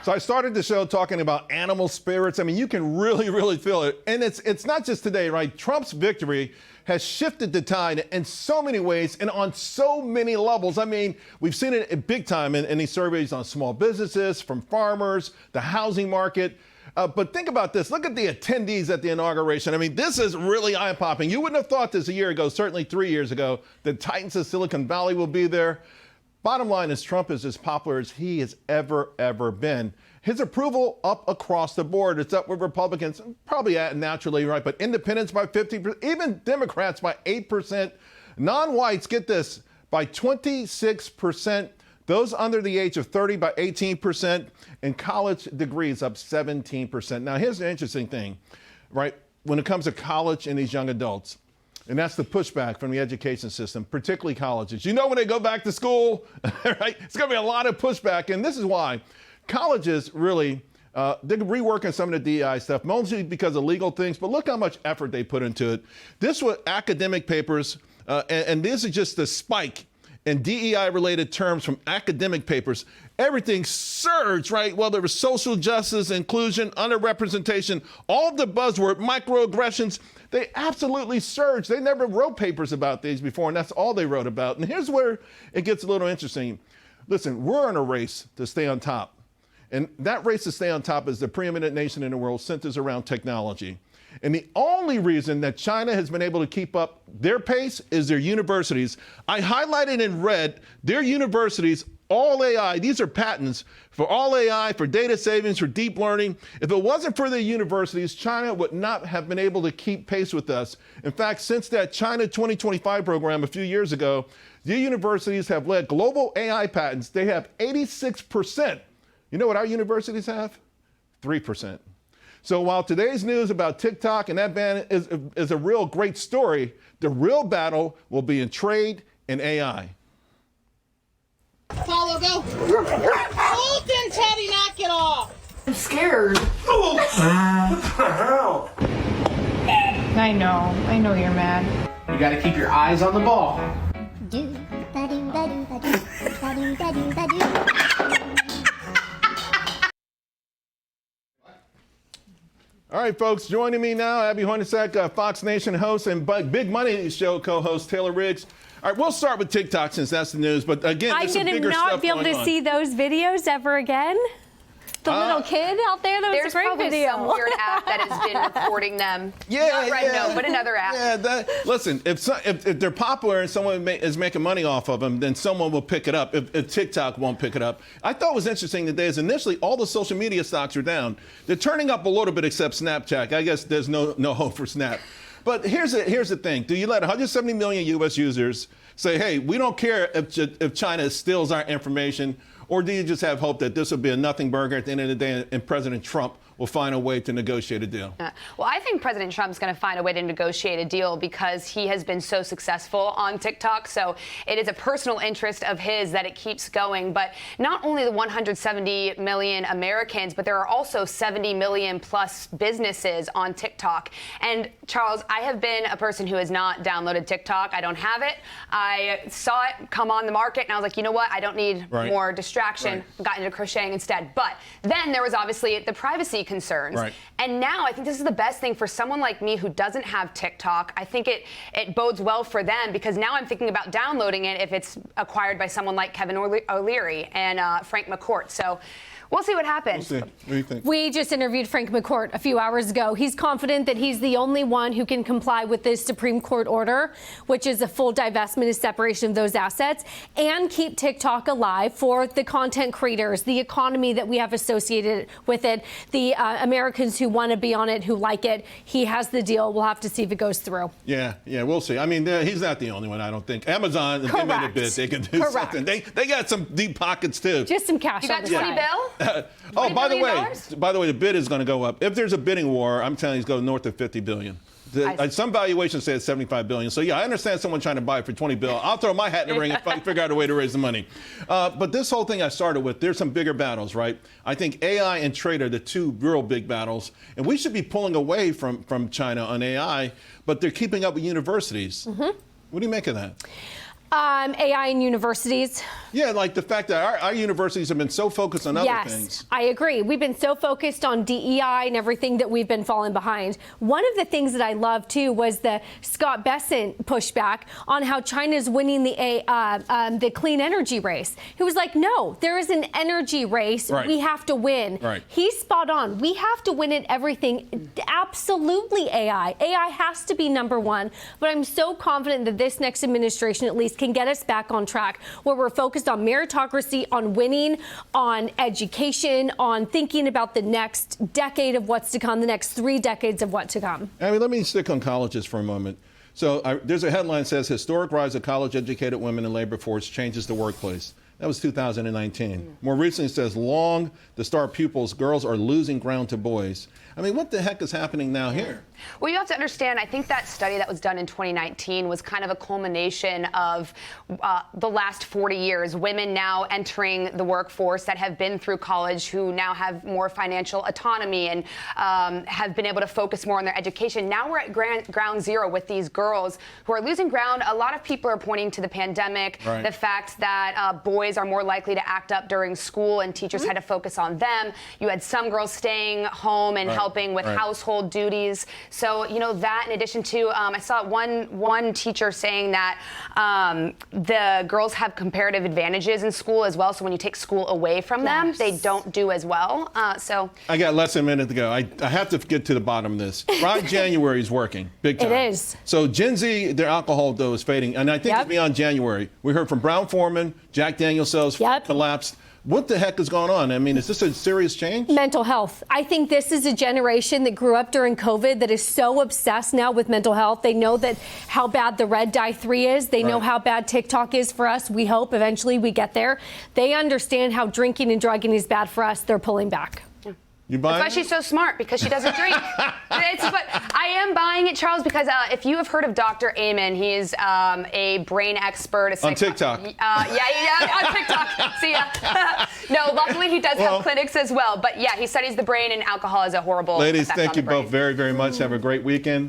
So I started the show talking about animal spirits. I mean, you can really feel it. And it's not just today, right? Trump's victory has shifted the tide in so many ways and on so many levels. I mean, we've seen it big time in these surveys on small businesses, from farmers, the housing market. But think about this. Look at the attendees at the inauguration. I mean, this is really eye-popping. You wouldn't have thought this a year ago, certainly 3 years ago, the titans of Silicon Valley will be there. Bottom line is Trump is as popular as he has ever been. His approval up across the board. It's up with Republicans, probably naturally, right? But independents by 50%, even Democrats by 8%. Non-whites, get this, by 26%. Those under the age of 30 by 18%. And college degrees up 17%. Now, here's the interesting thing, right? When it comes to college and these young adults, and that's the pushback from the education system, particularly colleges. You know, when they go back to school, right? It's going to be a lot of pushback. And this is why colleges really, they're reworking some of the DEI stuff, mostly because of legal things. But look how much effort they put into it. This was academic papers, and this is just the spike in DEI-related terms from academic papers. Everything surged, right? Well, there was social justice, inclusion, underrepresentation, all the buzzword, microaggressions. They absolutely surged. They never wrote papers about these before, and that's all they wrote about. And here's where it gets a little interesting. Listen, we're in a race to stay on top. And that race to stay on top is the preeminent nation in the world centers around technology. And the only reason that China has been able to keep up their pace is their universities. I highlighted in red their universities, all AI. These are patents for all AI, for data savings, for deep learning. If it wasn't for the universities, China would not have been able to keep pace with us. In fact, since that China 2025 program a few years ago, the universities have led global AI patents. They have 86%. You know what our universities have? 3%. So while today's news about TikTok and that ban is a real great story, the real battle will be in trade and AI. Paulo, go. Oh, then Teddy, knock it off. I'm scared. Oh, what the hell? I know you're mad. You gotta keep your eyes on the ball. All right, folks, joining me now, Abby Hornacek, Fox Nation host, and Big Money Show co-host Taylor Riggs. All right, we'll start with TikTok since that's the news. But again, I'm going to not be able to see those videos ever again. The little kid out there, that was a great video. There's probably some weird app that has been recording them. No, but another app. Yeah, listen, if they're popular and someone is making money off of them, then someone will pick it up. If TikTok won't pick it up. I thought what was interesting today is initially all the social media stocks are down. They're turning up a little bit except Snapchat. I guess there's no hope for Snap. But here's the thing. Do you let 170 million U.S. users say, hey, we don't care if China steals our information? Or do you just have hope that this will be a nothing burger at the end of the day and President Trump will find a way to negotiate a deal? Well, I think President Trump's going to find a way to negotiate a deal because he has been so successful on TikTok. So it is a personal interest of his that it keeps going. But not only the 170 million Americans, but there are also 70 million plus businesses on TikTok. And Charles, I have been a person who has not downloaded TikTok. I don't have it. I saw it come on the market and I was like, you know what? I don't need more distraction. Got into crocheting instead. But then there was obviously the privacy concerns. And now I think this is the best thing for someone like me who doesn't have TikTok. I think it bodes well for them because now I'm thinking about downloading it if it's acquired by someone like Kevin O'Leary and Frank McCourt. So we'll see what happens. We'll see. What do you think? We just interviewed Frank McCourt a few hours ago. He's confident that he's the only one who can comply with this Supreme Court order, which is a full divestment and separation of those assets, and keep TikTok alive for the content creators, the economy that we have associated with it, the Americans who want to be on it, who like it. He has the deal. We'll have to see if it goes through. Yeah, we'll see. I mean, he's not the only one, I don't think. Amazon, if they made a bid, they can do something. They got some deep pockets, too. Just some cash. You got 20 bill? Oh, by the way, the bid is going to go up. If there's a bidding war, I'm telling you, it's going north of 50 billion. Some valuations say it's 75 billion. So yeah, I understand someone trying to buy it for 20 bill. I'll throw my hat in the ring if I can figure out a way to raise the money. But this whole thing I started with, there's some bigger battles, right? I think AI and trade are the two real big battles, and we should be pulling away from China on AI, but they're keeping up with universities. What do you make of that? AI in universities. Yeah, like the fact that our universities have been so focused on other Yes, things. I agree. We've been so focused on DEI and everything that we've been falling behind. One of the things that I love too was the Scott Bessent pushback on how China's winning the clean energy race. He was like, no, there is an energy race. Right. We have to win. Right. He's spot on. We have to win at everything. Absolutely AI. AI has to be number one. But I'm so confident that this next administration at least can get us back on track where we're focused on meritocracy, on winning, on education, on thinking about the next decade of what's to come, the next 3 decades of what to come. I mean, let me stick on colleges for a moment. So there's a headline that says historic rise of college-educated women in labor force changes the workplace. That was 2019. More recently, it says long to start pupils, girls are losing ground to boys. I mean, what the heck is happening now here? Well, you have to understand, I think that study that was done in 2019 was kind of a culmination of the last 40 years, women now entering the workforce that have been through college, who now have more financial autonomy and have been able to focus more on their education. Now we're at ground zero with these girls who are losing ground. A lot of people are pointing to the pandemic, right. The fact that boys are more likely to act up during school and teachers had to focus on them. You had some girls staying home and helping with household duties. So, you know, that in addition to, I saw one teacher saying that the girls have comparative advantages in school as well. So when you take school away from them, they don't do as well. So I got less than a minute to go. I have to get to the bottom of this. Ride January is working big time. It is. So Gen Z, their alcohol though is fading, and I think it's beyond January. We heard from Brown-Forman, Jack Daniel's sales collapsed. What the heck is going on? I mean, is this a serious change? Mental health. I think this is a generation that grew up during COVID that is so obsessed now with mental health. They know that how bad the red dye 3 is. They know how bad TikTok is for us. We hope eventually we get there. They understand how drinking and drugging is bad for us. They're pulling back. You buying That's why she's so smart, because she doesn't drink. But I am buying it, Charles, because if you have heard of Dr. Amen, he's a brain expert. On TikTok. Yeah, on TikTok. See ya. No, luckily he does have clinics as well. But yeah, he studies the brain, and alcohol is a horrible Ladies, effect thank on you the brain. both very, very much. Have a great weekend.